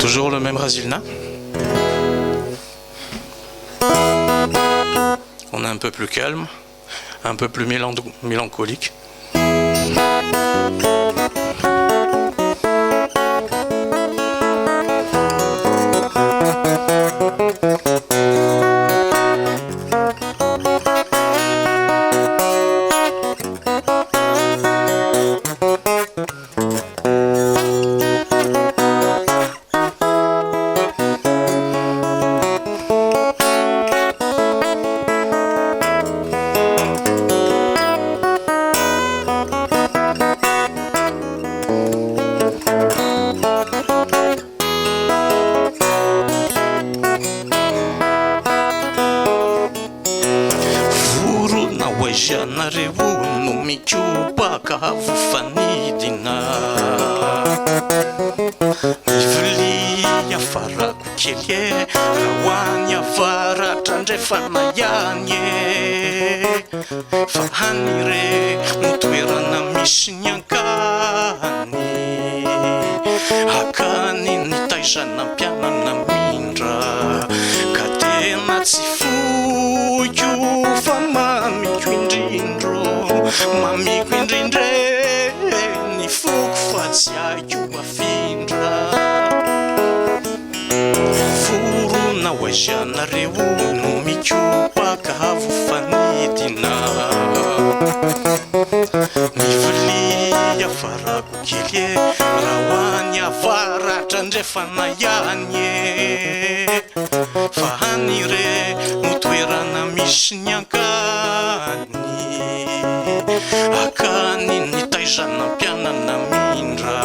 Toujours le même résultat. On est un peu plus calme, un peu plus mélancolique. Janareo no mikiopaka havofanidina mivilia farako kely e raha hoany avaratra andrefana ihany e fa hanyre no toerana misy ny ankany akany nitaizana mpianana mindra ka tena tsy foiko fa mamiko indrindro mamiko indrindre ny foko fa tsy aiko afindra vorona hoaizianareo no mikopaka havofanidina mivilia farako kely e raha hoany avaratra andrefana ihany e fa hanyre no toerana misy ny ankany akany nitaizana mpianana mindra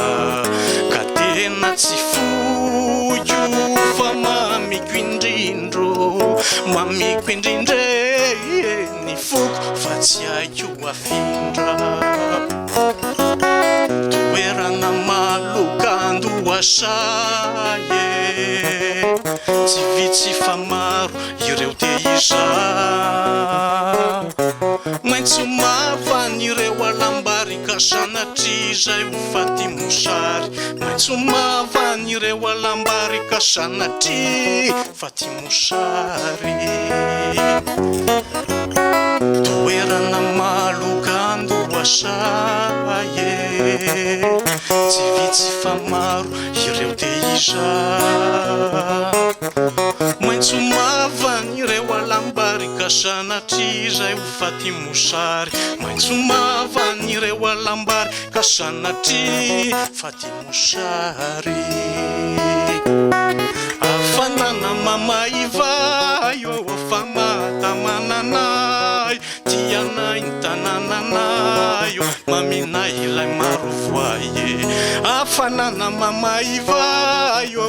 ka tena tsy foiko fa mamiko indrindro mamiko indrindre ny foko fa tsy aiko afindra toerana malokando asaye tsy vitsy fa maro ireo teiza maintso mavan'ireo alambarika sanatrizay ho faty mosary maintso mavan'ireo alambarika sanatry faty mosary toerana malokando asaye tsy vitsy fa maro ireo teiza maintso mavan'ireo alambarika sanatrizay ho faty mosary maintso mavan'ireo alambarika sanatry faty mosary afanana mamaiva io afamatamananay tianay ny tanananay io maminay ilay maro voaye afanana mamaiva io